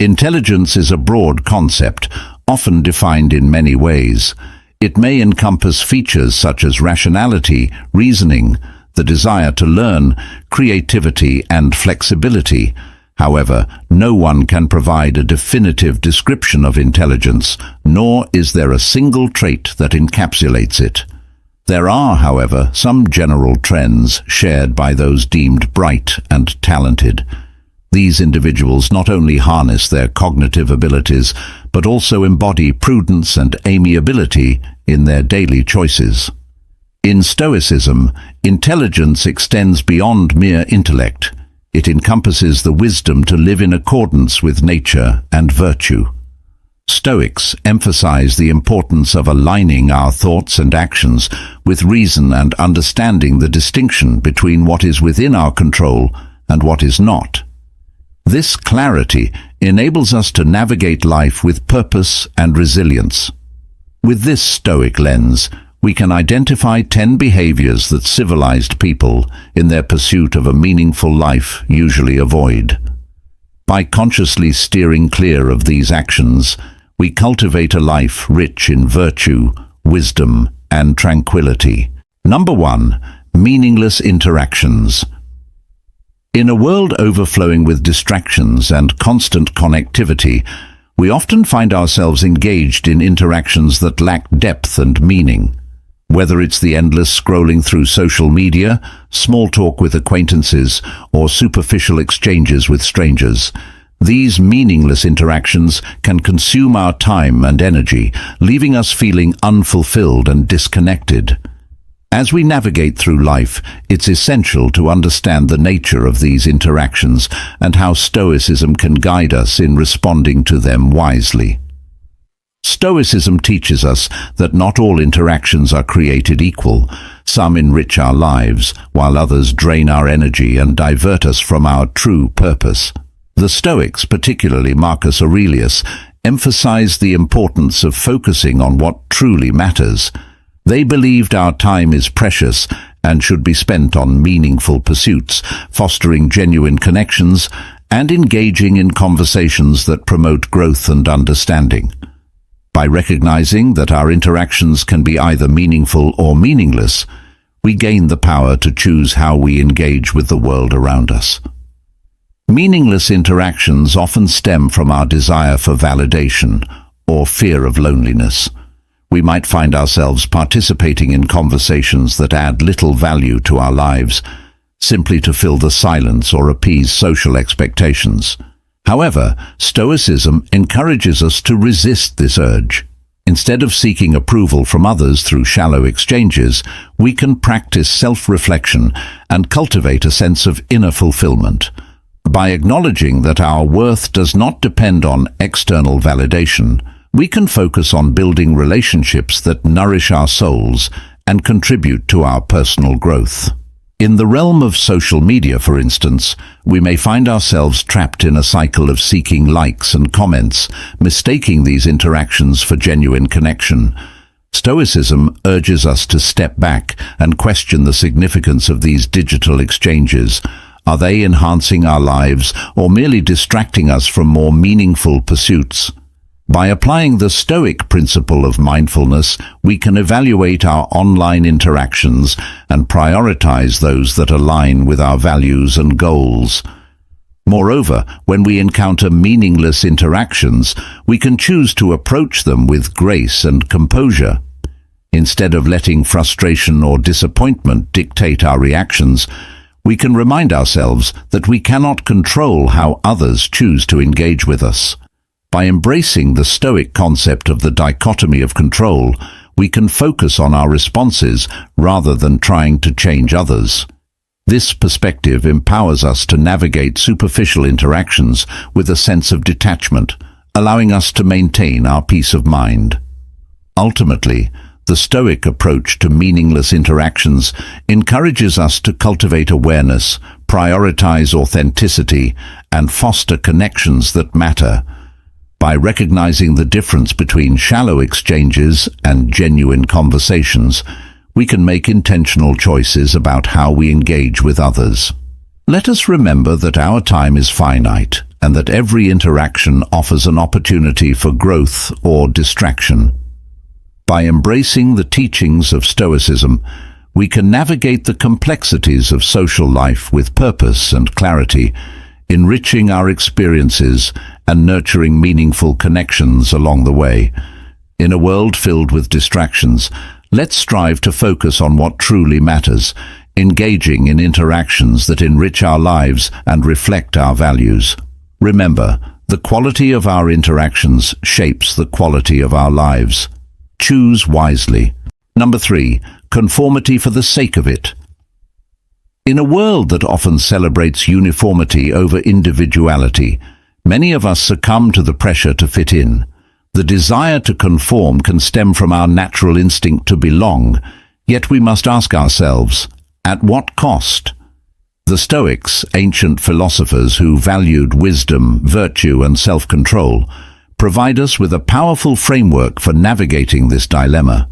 Intelligence is a broad concept, often defined in many ways. It may encompass features such as rationality, reasoning, the desire to learn, creativity, and flexibility. However, no one can provide a definitive description of intelligence, nor is there a single trait that encapsulates it. There are, however, some general trends shared by those deemed bright and talented. These individuals not only harness their cognitive abilities, but also embody prudence and amiability in their daily choices. In Stoicism, intelligence extends beyond mere intellect. It encompasses the wisdom to live in accordance with nature and virtue. Stoics emphasize the importance of aligning our thoughts and actions with reason and understanding the distinction between what is within our control and what is not. This clarity enables us to navigate life with purpose and resilience. With this Stoic lens, we can identify 10 behaviors that civilized people, in their pursuit of a meaningful life, usually avoid. By consciously steering clear of these actions, we cultivate a life rich in virtue, wisdom, and tranquility. Number 1. Meaningless interactions. In a world overflowing with distractions and constant connectivity, we often find ourselves engaged in interactions that lack depth and meaning. Whether it's the endless scrolling through social media, small talk with acquaintances, or superficial exchanges with strangers, these meaningless interactions can consume our time and energy, leaving us feeling unfulfilled and disconnected. As we navigate through life, it's essential to understand the nature of these interactions and how Stoicism can guide us in responding to them wisely. Stoicism teaches us that not all interactions are created equal. Some enrich our lives, while others drain our energy and divert us from our true purpose. The Stoics, particularly Marcus Aurelius, emphasized the importance of focusing on what truly matters. They believed our time is precious and should be spent on meaningful pursuits, fostering genuine connections, and engaging in conversations that promote growth and understanding. By recognizing that our interactions can be either meaningful or meaningless, we gain the power to choose how we engage with the world around us. Meaningless interactions often stem from our desire for validation or fear of loneliness. We might find ourselves participating in conversations that add little value to our lives, simply to fill the silence or appease social expectations. However, Stoicism encourages us to resist this urge. Instead of seeking approval from others through shallow exchanges, we can practice self-reflection and cultivate a sense of inner fulfillment. By acknowledging that our worth does not depend on external validation, we can focus on building relationships that nourish our souls and contribute to our personal growth. In the realm of social media, for instance, we may find ourselves trapped in a cycle of seeking likes and comments, mistaking these interactions for genuine connection. Stoicism urges us to step back and question the significance of these digital exchanges. Are they enhancing our lives or merely distracting us from more meaningful pursuits? By applying the Stoic principle of mindfulness, we can evaluate our online interactions and prioritize those that align with our values and goals. Moreover, when we encounter meaningless interactions, we can choose to approach them with grace and composure. Instead of letting frustration or disappointment dictate our reactions, we can remind ourselves that we cannot control how others choose to engage with us. By embracing the Stoic concept of the dichotomy of control, we can focus on our responses rather than trying to change others. This perspective empowers us to navigate superficial interactions with a sense of detachment, allowing us to maintain our peace of mind. Ultimately, the Stoic approach to meaningless interactions encourages us to cultivate awareness, prioritize authenticity, and foster connections that matter. By recognizing the difference between shallow exchanges and genuine conversations, we can make intentional choices about how we engage with others. Let us remember that our time is finite, and that every interaction offers an opportunity for growth or distraction. By embracing the teachings of Stoicism, we can navigate the complexities of social life with purpose and clarity, enriching our experiences and nurturing meaningful connections along the way. In a world filled with distractions, let's strive to focus on what truly matters, engaging in interactions that enrich our lives and reflect our values. Remember, the quality of our interactions shapes the quality of our lives. Choose wisely. Number 3. Conformity for the sake of it. In a world that often celebrates uniformity over individuality, many of us succumb to the pressure to fit in. The desire to conform can stem from our natural instinct to belong, yet we must ask ourselves, at what cost? The Stoics, ancient philosophers who valued wisdom, virtue, and self-control, provide us with a powerful framework for navigating this dilemma.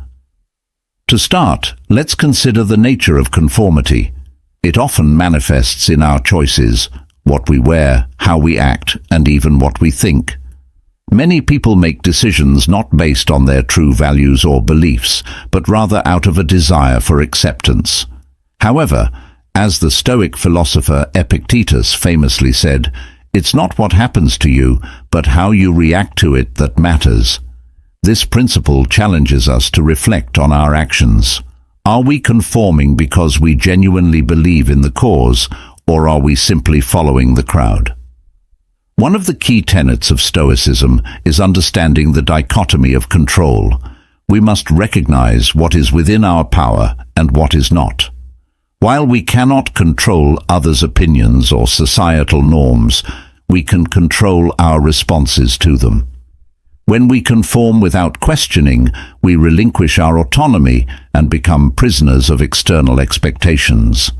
To start, let's consider the nature of conformity. It often manifests in our choices, what we wear, how we act, and even what we think. Many people make decisions not based on their true values or beliefs, but rather out of a desire for acceptance. However, as the Stoic philosopher Epictetus famously said, "It's not what happens to you, but how you react to it that matters." This principle challenges us to reflect on our actions. Are we conforming because we genuinely believe in the cause, or are we simply following the crowd? One of the key tenets of Stoicism is understanding the dichotomy of control. We must recognize what is within our power and what is not. While we cannot control others' opinions or societal norms, we can control our responses to them. When we conform without questioning, we relinquish our autonomy and become prisoners of external expectations.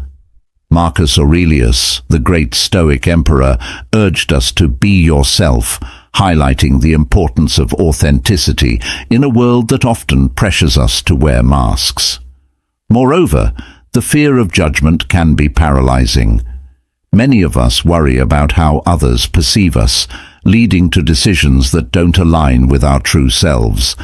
Marcus Aurelius, the great Stoic emperor, urged us to be yourself, highlighting the importance of authenticity in a world that often pressures us to wear masks. Moreover, the fear of judgment can be paralyzing. Many of us worry about how others perceive us, leading to decisions that don't align with our true selves.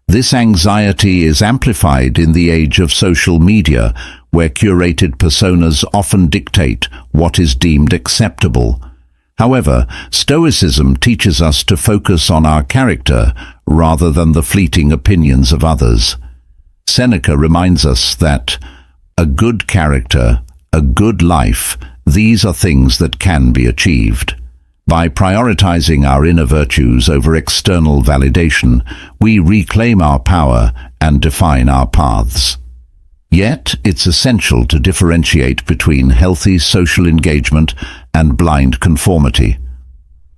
This anxiety is amplified in the age of social media, where curated personas often dictate what is deemed acceptable. However, Stoicism teaches us to focus on our character rather than the fleeting opinions of others. Seneca reminds us that a good character, a good life, these are things that can be achieved. By prioritizing our inner virtues over external validation, we reclaim our power and define our paths. Yet, it's essential to differentiate between healthy social engagement and blind conformity.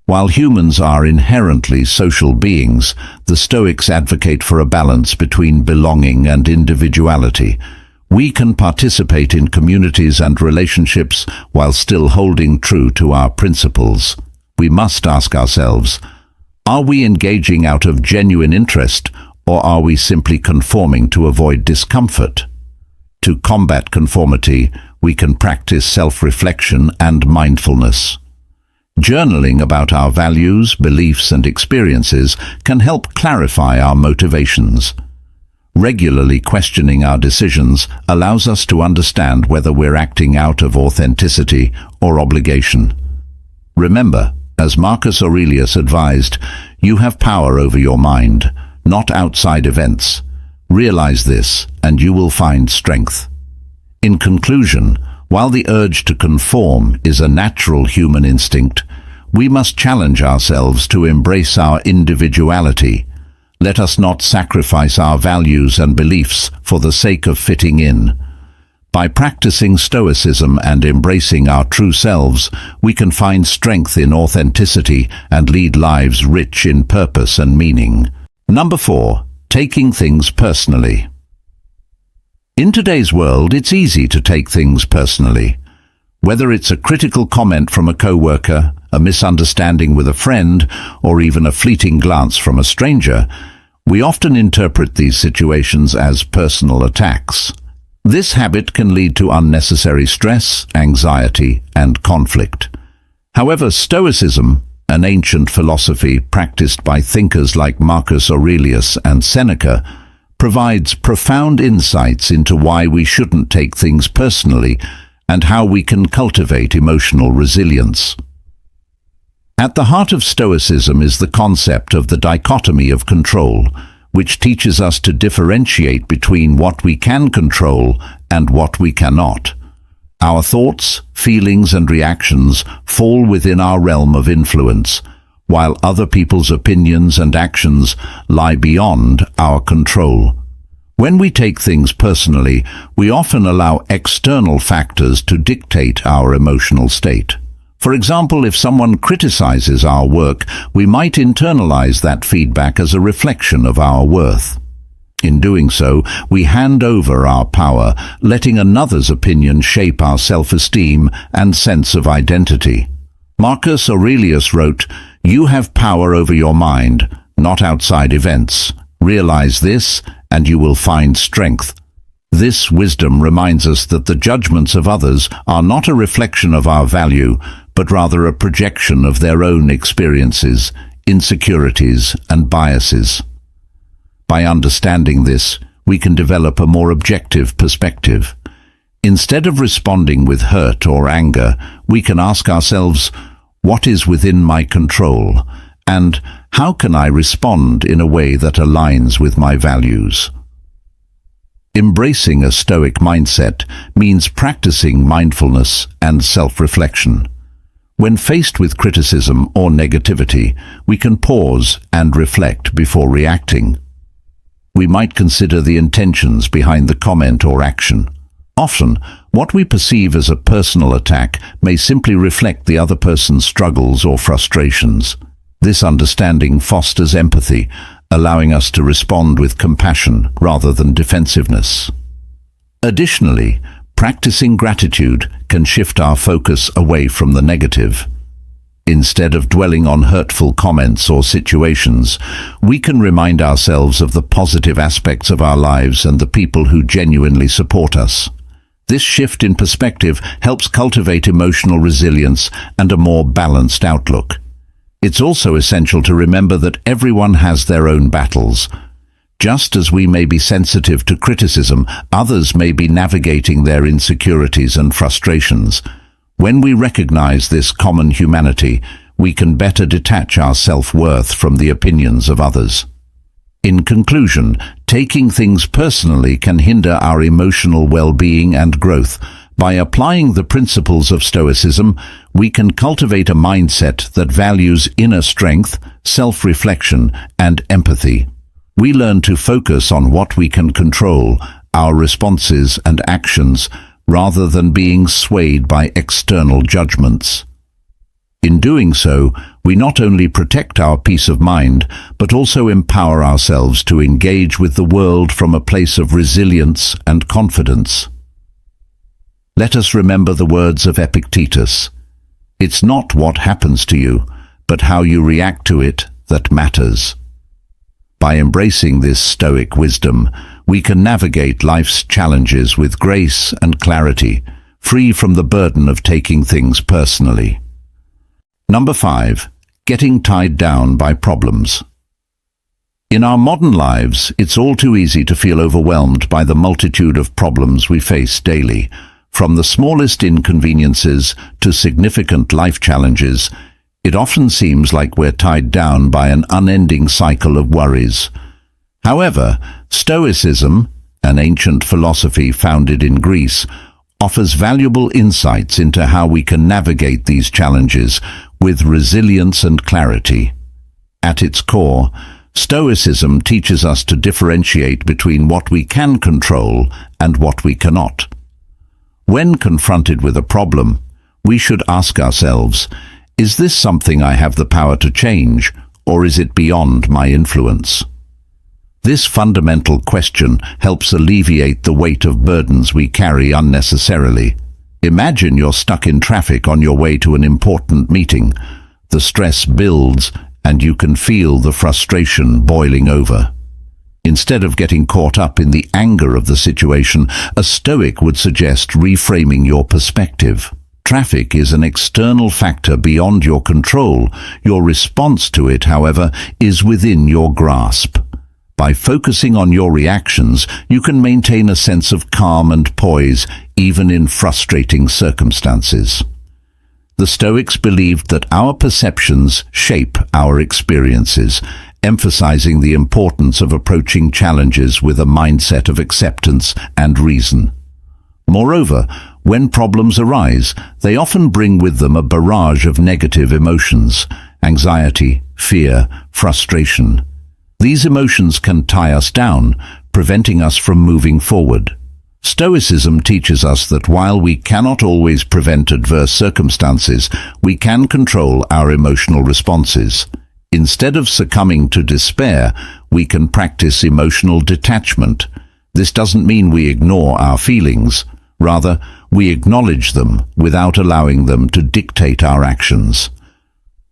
While humans are inherently social beings, the Stoics advocate for a balance between belonging and individuality. We can participate in communities and relationships while still holding true to our principles. We must ask ourselves, are we engaging out of genuine interest, or are we simply conforming to avoid discomfort? To combat conformity, we can practice self-reflection and mindfulness. Journaling about our values, beliefs, and experiences can help clarify our motivations. Regularly questioning our decisions allows us to understand whether we're acting out of authenticity or obligation. Remember, as Marcus Aurelius advised, you have power over your mind, not outside events. Realize this, and you will find strength. In conclusion, while the urge to conform is a natural human instinct, we must challenge ourselves to embrace our individuality. Let us not sacrifice our values and beliefs for the sake of fitting in. By practicing Stoicism and embracing our true selves, we can find strength in authenticity and lead lives rich in purpose and meaning. Number 4. Taking things personally. In today's world, it's easy to take things personally. Whether it's a critical comment from a coworker, a misunderstanding with a friend, or even a fleeting glance from a stranger, we often interpret these situations as personal attacks. This habit can lead to unnecessary stress, anxiety, and conflict. However, Stoicism, an ancient philosophy practiced by thinkers like Marcus Aurelius and Seneca, provides profound insights into why we shouldn't take things personally and how we can cultivate emotional resilience. At the heart of Stoicism is the concept of the dichotomy of control, which teaches us to differentiate between what we can control and what we cannot. Our thoughts, feelings, and reactions fall within our realm of influence, while other people's opinions and actions lie beyond our control. When we take things personally, we often allow external factors to dictate our emotional state. For example, if someone criticizes our work, we might internalize that feedback as a reflection of our worth. In doing so, we hand over our power, letting another's opinion shape our self-esteem and sense of identity. Marcus Aurelius wrote, "You have power over your mind, not outside events. Realize this, and you will find strength." This wisdom reminds us that the judgments of others are not a reflection of our value, but rather a projection of their own experiences, insecurities, and biases. By understanding this, we can develop a more objective perspective. Instead of responding with hurt or anger, we can ask ourselves, what is within my control, and how can I respond in a way that aligns with my values? Embracing a Stoic mindset means practicing mindfulness and self-reflection. When faced with criticism or negativity, we can pause and reflect before reacting. We might consider the intentions behind the comment or action. Often, what we perceive as a personal attack may simply reflect the other person's struggles or frustrations. This understanding fosters empathy, allowing us to respond with compassion rather than defensiveness. Additionally, practicing gratitude can shift our focus away from the negative. Instead of dwelling on hurtful comments or situations, we can remind ourselves of the positive aspects of our lives and the people who genuinely support us. This shift in perspective helps cultivate emotional resilience and a more balanced outlook. It's also essential to remember that everyone has their own battles. Just as we may be sensitive to criticism, others may be navigating their insecurities and frustrations. When we recognize this common humanity, we can better detach our self-worth from the opinions of others. In conclusion, taking things personally can hinder our emotional well-being and growth. By applying the principles of Stoicism, we can cultivate a mindset that values inner strength, self-reflection, and empathy. We learn to focus on what we can control, our responses and actions, rather than being swayed by external judgments. In doing so, we not only protect our peace of mind, but also empower ourselves to engage with the world from a place of resilience and confidence. Let us remember the words of Epictetus. It's not what happens to you, but how you react to it that matters. By embracing this Stoic wisdom, we can navigate life's challenges with grace and clarity, free from the burden of taking things personally. Number 5. Getting tied down by problems. In our modern lives, it's all too easy to feel overwhelmed by the multitude of problems we face daily. From the smallest inconveniences to significant life challenges, it often seems like we're tied down by an unending cycle of worries. However, Stoicism, an ancient philosophy founded in Greece, offers valuable insights into how we can navigate these challenges with resilience and clarity. At its core, Stoicism teaches us to differentiate between what we can control and what we cannot. When confronted with a problem, we should ask ourselves, is this something I have the power to change, or is it beyond my influence? This fundamental question helps alleviate the weight of burdens we carry unnecessarily. Imagine you're stuck in traffic on your way to an important meeting. The stress builds, and you can feel the frustration boiling over. Instead of getting caught up in the anger of the situation, a Stoic would suggest reframing your perspective. Traffic is an external factor beyond your control. Your response to it, however, is within your grasp. By focusing on your reactions, you can maintain a sense of calm and poise, even in frustrating circumstances. The Stoics believed that our perceptions shape our experiences, emphasizing the importance of approaching challenges with a mindset of acceptance and reason. Moreover, when problems arise, they often bring with them a barrage of negative emotions: anxiety, fear, frustration. These emotions can tie us down, preventing us from moving forward. Stoicism teaches us that while we cannot always prevent adverse circumstances, we can control our emotional responses. Instead of succumbing to despair, we can practice emotional detachment. This doesn't mean we ignore our feelings. Rather, we acknowledge them without allowing them to dictate our actions.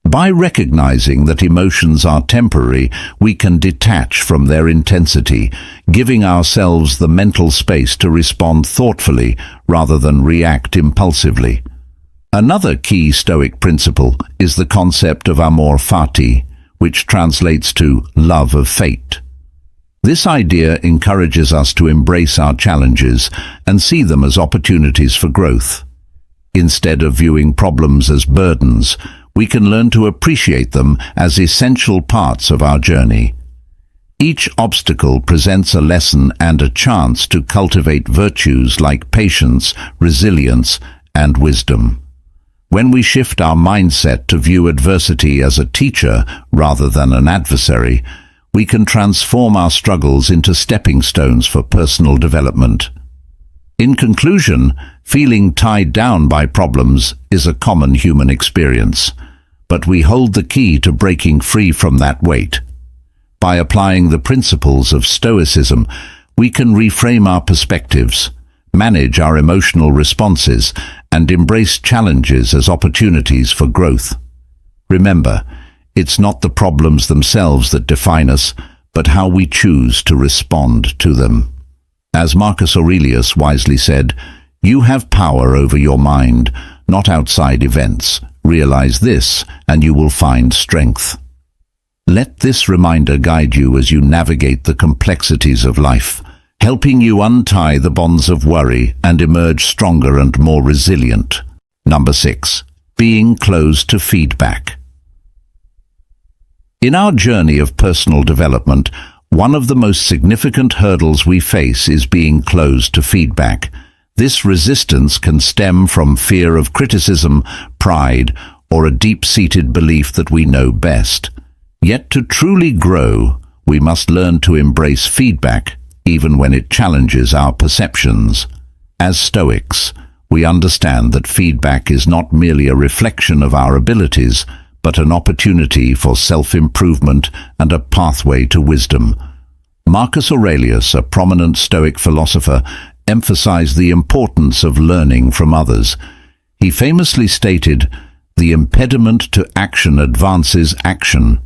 By recognizing that emotions are temporary, we can detach from their intensity, giving ourselves the mental space to respond thoughtfully rather than react impulsively. Another key Stoic principle is the concept of amor fati, which translates to love of fate. This idea encourages us to embrace our challenges and see them as opportunities for growth. Instead of viewing problems as burdens, we can learn to appreciate them as essential parts of our journey. Each obstacle presents a lesson and a chance to cultivate virtues like patience, resilience, and wisdom. When we shift our mindset to view adversity as a teacher rather than an adversary, we can transform our struggles into stepping stones for personal development. In conclusion, feeling tied down by problems is a common human experience, but we hold the key to breaking free from that weight. By applying the principles of Stoicism, we can reframe our perspectives, manage our emotional responses, and embrace challenges as opportunities for growth. Remember, it's not the problems themselves that define us, but how we choose to respond to them. As Marcus Aurelius wisely said, "You have power over your mind, not outside events. Realize this, and you will find strength." Let this reminder guide you as you navigate the complexities of life, helping you untie the bonds of worry and emerge stronger and more resilient. Number 6. Being closed to feedback. In our journey of personal development, one of the most significant hurdles we face is being closed to feedback. This resistance can stem from fear of criticism, pride, or a deep-seated belief that we know best. Yet to truly grow, we must learn to embrace feedback, even when it challenges our perceptions. As Stoics, we understand that feedback is not merely a reflection of our abilities, but an opportunity for self-improvement and a pathway to wisdom. Marcus Aurelius, a prominent Stoic philosopher, emphasized the importance of learning from others. He famously stated, "The impediment to action advances action.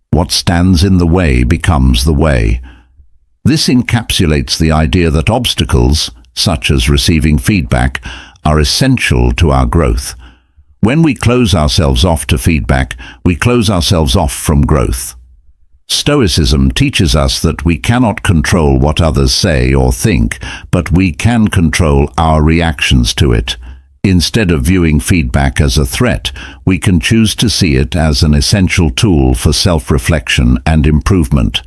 What stands in the way becomes the way." This encapsulates the idea that obstacles, such as receiving feedback, are essential to our growth. When we close ourselves off to feedback, we close ourselves off from growth. Stoicism teaches us that we cannot control what others say or think, but we can control our reactions to it. Instead of viewing feedback as a threat, we can choose to see it as an essential tool for self-reflection and improvement.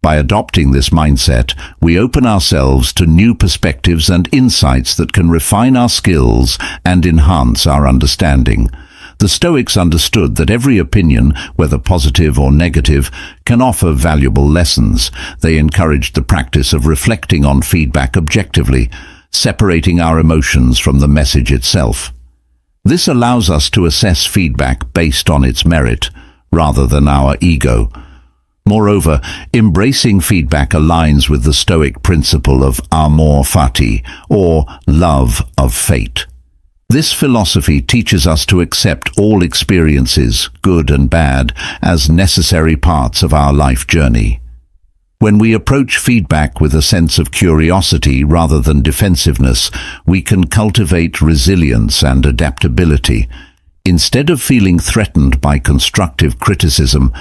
By adopting this mindset, we open ourselves to new perspectives and insights that can refine our skills and enhance our understanding. The Stoics understood that every opinion, whether positive or negative, can offer valuable lessons. They encouraged the practice of reflecting on feedback objectively, separating our emotions from the message itself. This allows us to assess feedback based on its merit, rather than our ego. Moreover, embracing feedback aligns with the Stoic principle of amor fati, or love of fate. This philosophy teaches us to accept all experiences, good and bad, as necessary parts of our life journey. When we approach feedback with a sense of curiosity rather than defensiveness, we can cultivate resilience and adaptability. Instead of feeling threatened by constructive criticism,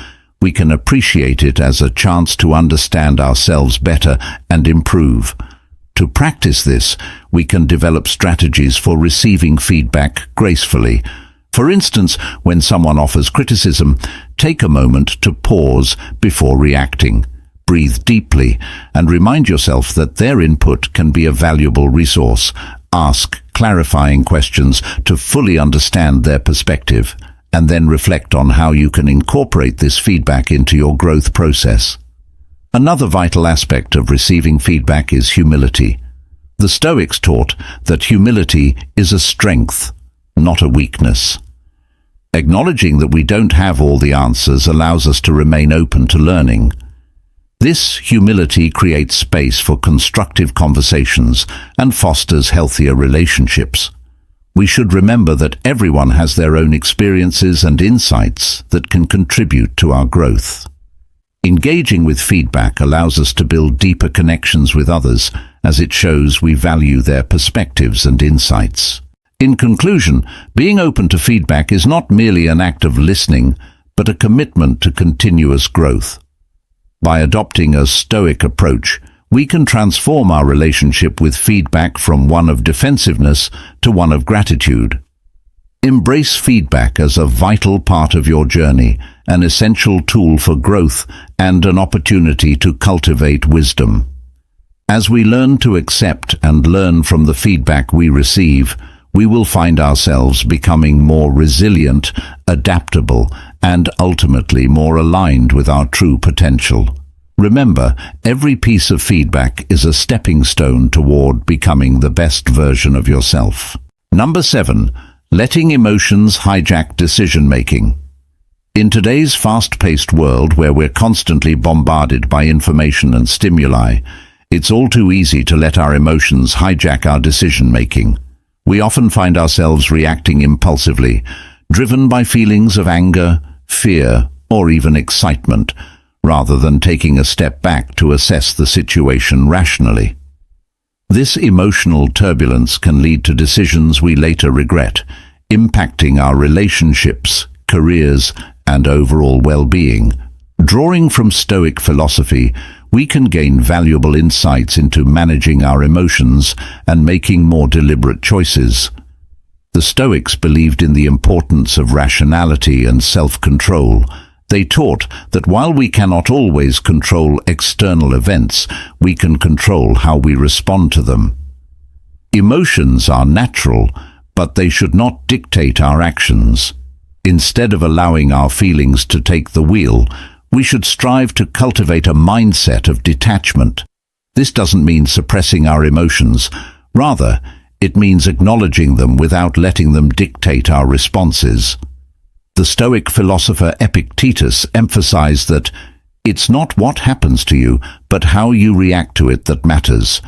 we can appreciate it as a chance to understand ourselves better and improve. To practice this, we can develop strategies for receiving feedback gracefully. For instance, when someone offers criticism, take a moment to pause before reacting. Breathe deeply and remind yourself that their input can be a valuable resource. Ask clarifying questions to fully understand their perspective, and then reflect on how you can incorporate this feedback into your growth process. Another vital aspect of receiving feedback is humility. The Stoics taught that humility is a strength, not a weakness. Acknowledging that we don't have all the answers allows us to remain open to learning. This humility creates space for constructive conversations and fosters healthier relationships. We should remember that everyone has their own experiences and insights that can contribute to our growth. Engaging with feedback allows us to build deeper connections with others, as it shows we value their perspectives and insights. In conclusion, being open to feedback is not merely an act of listening, but a commitment to continuous growth. By adopting a Stoic approach, we can transform our relationship with feedback from one of defensiveness to one of gratitude. Embrace feedback as a vital part of your journey, an essential tool for growth and an opportunity to cultivate wisdom. As we learn to accept and learn from the feedback we receive, we will find ourselves becoming more resilient, adaptable, and ultimately more aligned with our true potential. Remember, every piece of feedback is a stepping stone toward becoming the best version of yourself. Number 7. Letting emotions hijack decision-making. In today's fast-paced world where we're constantly bombarded by information and stimuli, it's all too easy to let our emotions hijack our decision-making. We often find ourselves reacting impulsively, driven by feelings of anger, fear, or even excitement, rather than taking a step back to assess the situation rationally. This emotional turbulence can lead to decisions we later regret, impacting our relationships, careers, and overall well-being. Drawing from Stoic philosophy, we can gain valuable insights into managing our emotions and making more deliberate choices. The Stoics believed in the importance of rationality and self-control. They taught that while we cannot always control external events, we can control how we respond to them. Emotions are natural, but they should not dictate our actions. Instead of allowing our feelings to take the wheel, we should strive to cultivate a mindset of detachment. This doesn't mean suppressing our emotions. Rather, it means acknowledging them without letting them dictate our responses. The Stoic philosopher Epictetus emphasized that it's not what happens to you, but how you react to it that matters.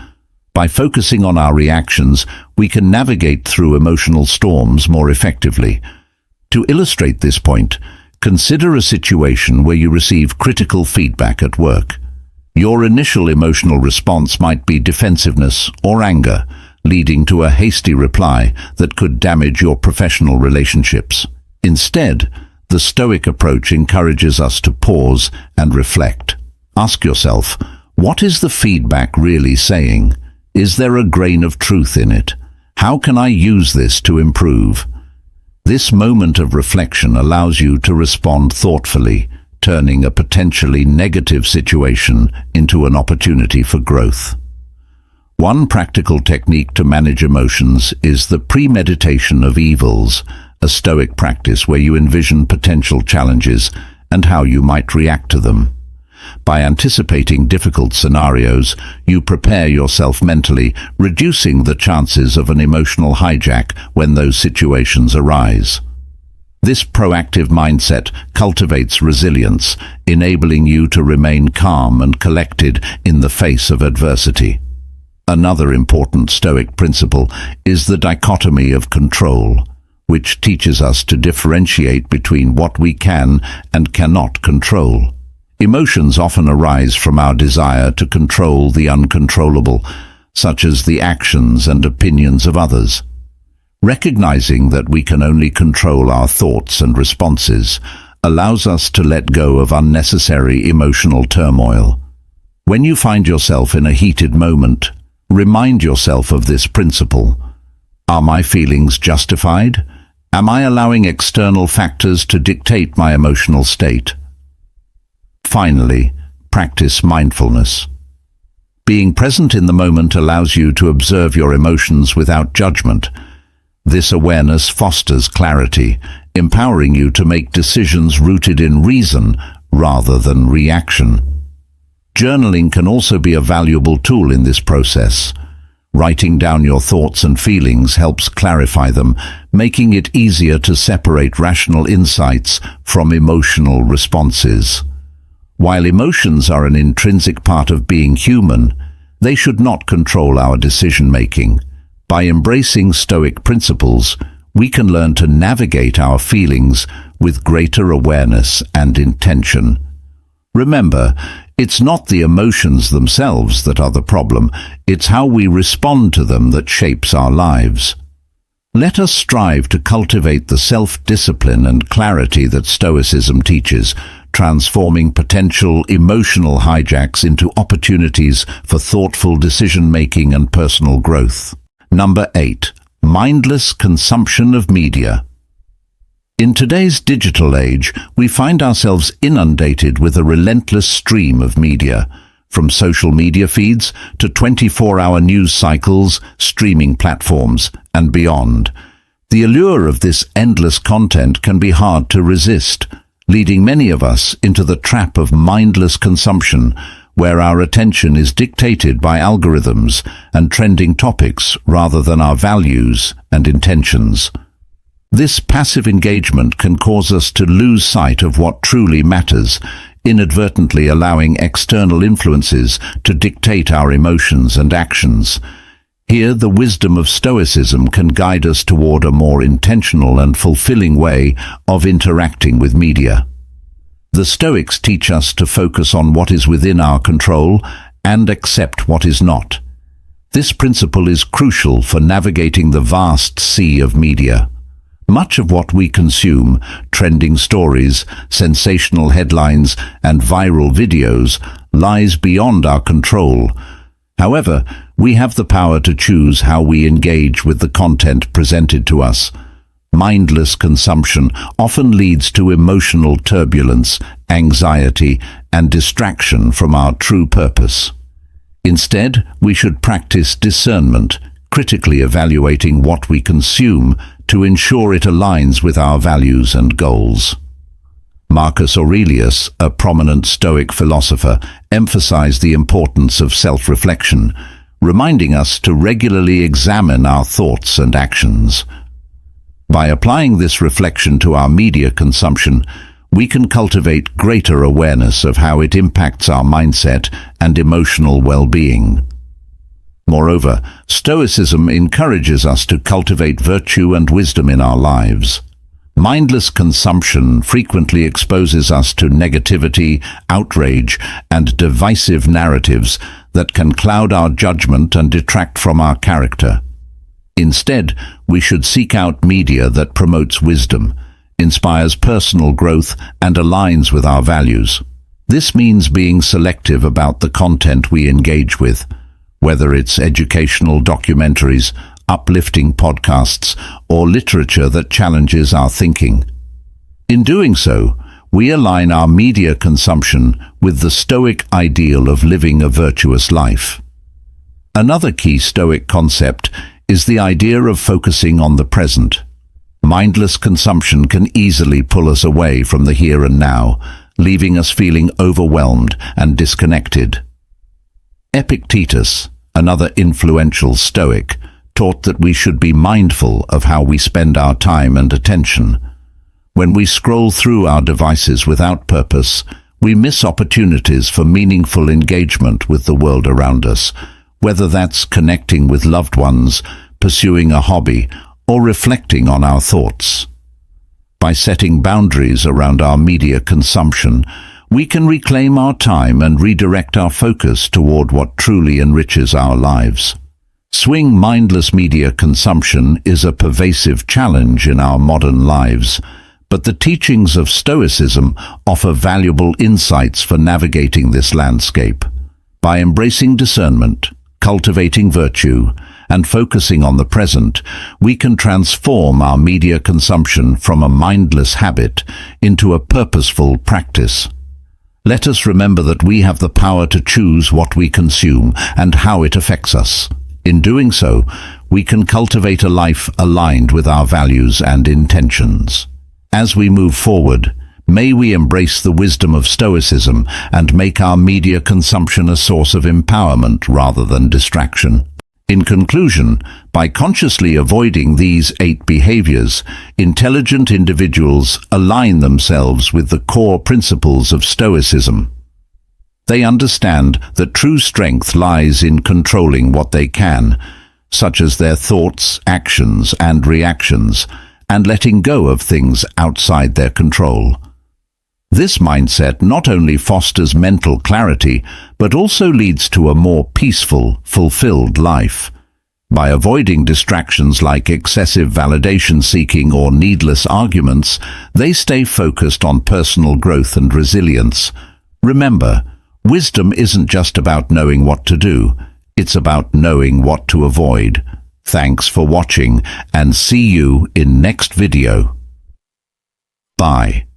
By focusing on our reactions, we can navigate through emotional storms more effectively. To illustrate this point, consider a situation where you receive critical feedback at work. Your initial emotional response might be defensiveness or anger, leading to a hasty reply that could damage your professional relationships. Instead, the Stoic approach encourages us to pause and reflect. Ask yourself, what is the feedback really saying? Is there a grain of truth in it? How can I use this to improve? This moment of reflection allows you to respond thoughtfully, turning a potentially negative situation into an opportunity for growth. One practical technique to manage emotions is the premeditation of evils, a Stoic practice where you envision potential challenges and how you might react to them. By anticipating difficult scenarios, you prepare yourself mentally, reducing the chances of an emotional hijack when those situations arise. This proactive mindset cultivates resilience, enabling you to remain calm and collected in the face of adversity. Another important Stoic principle is the dichotomy of control, which teaches us to differentiate between what we can and cannot control. Emotions often arise from our desire to control the uncontrollable, such as the actions and opinions of others. Recognizing that we can only control our thoughts and responses allows us to let go of unnecessary emotional turmoil. When you find yourself in a heated moment, remind yourself of this principle. Are my feelings justified? Am I allowing external factors to dictate my emotional state? Finally, practice mindfulness. Being present in the moment allows you to observe your emotions without judgment. This awareness fosters clarity, empowering you to make decisions rooted in reason rather than reaction. Journaling can also be a valuable tool in this process. Writing down your thoughts and feelings helps clarify them, making it easier to separate rational insights from emotional responses. While emotions are an intrinsic part of being human, they should not control our decision-making. By embracing Stoic principles, we can learn to navigate our feelings with greater awareness and intention. Remember, it's not the emotions themselves that are the problem, it's how we respond to them that shapes our lives. Let us strive to cultivate the self-discipline and clarity that Stoicism teaches, transforming potential emotional hijacks into opportunities for thoughtful decision-making and personal growth. Number 8. Mindless consumption of media. In today's digital age, we find ourselves inundated with a relentless stream of media, from social media feeds to 24-hour news cycles, streaming platforms, and beyond. The allure of this endless content can be hard to resist, leading many of us into the trap of mindless consumption, where our attention is dictated by algorithms and trending topics rather than our values and intentions. This passive engagement can cause us to lose sight of what truly matters, inadvertently allowing external influences to dictate our emotions and actions. Here, the wisdom of Stoicism can guide us toward a more intentional and fulfilling way of interacting with media. The Stoics teach us to focus on what is within our control and accept what is not. This principle is crucial for navigating the vast sea of media. Much of what we consume, trending stories, sensational headlines, and viral videos, lies beyond our control. However, we have the power to choose how we engage with the content presented to us. Mindless consumption often leads to emotional turbulence, anxiety, and distraction from our true purpose. Instead, we should practice discernment, critically evaluating what we consume to ensure it aligns with our values and goals. Marcus Aurelius, a prominent Stoic philosopher, emphasized the importance of self-reflection, reminding us to regularly examine our thoughts and actions. By applying this reflection to our media consumption, we can cultivate greater awareness of how it impacts our mindset and emotional well-being. Moreover, Stoicism encourages us to cultivate virtue and wisdom in our lives. Mindless consumption frequently exposes us to negativity, outrage, and divisive narratives that can cloud our judgment and detract from our character. Instead, we should seek out media that promotes wisdom, inspires personal growth, and aligns with our values. This means being selective about the content we engage with, whether it's educational documentaries, uplifting podcasts, or literature that challenges our thinking. In doing so, we align our media consumption with the Stoic ideal of living a virtuous life. Another key Stoic concept is the idea of focusing on the present. Mindless consumption can easily pull us away from the here and now, leaving us feeling overwhelmed and disconnected. Epictetus, another influential Stoic, taught that we should be mindful of how we spend our time and attention. When we scroll through our devices without purpose, we miss opportunities for meaningful engagement with the world around us, whether that's connecting with loved ones, pursuing a hobby, or reflecting on our thoughts. By setting boundaries around our media consumption, we can reclaim our time and redirect our focus toward what truly enriches our lives. Swing mindless media consumption is a pervasive challenge in our modern lives, but the teachings of Stoicism offer valuable insights for navigating this landscape. By embracing discernment, cultivating virtue, and focusing on the present, we can transform our media consumption from a mindless habit into a purposeful practice. Let us remember that we have the power to choose what we consume and how it affects us. In doing so, we can cultivate a life aligned with our values and intentions. As we move forward, may we embrace the wisdom of Stoicism and make our media consumption a source of empowerment rather than distraction. In conclusion, by consciously avoiding these 8 behaviors, intelligent individuals align themselves with the core principles of Stoicism. They understand that true strength lies in controlling what they can, such as their thoughts, actions, and reactions, and letting go of things outside their control. This mindset not only fosters mental clarity, but also leads to a more peaceful, fulfilled life. By avoiding distractions like excessive validation seeking or needless arguments, they stay focused on personal growth and resilience. Remember, wisdom isn't just about knowing what to do, it's about knowing what to avoid. Thanks for watching, and see you in next video. Bye.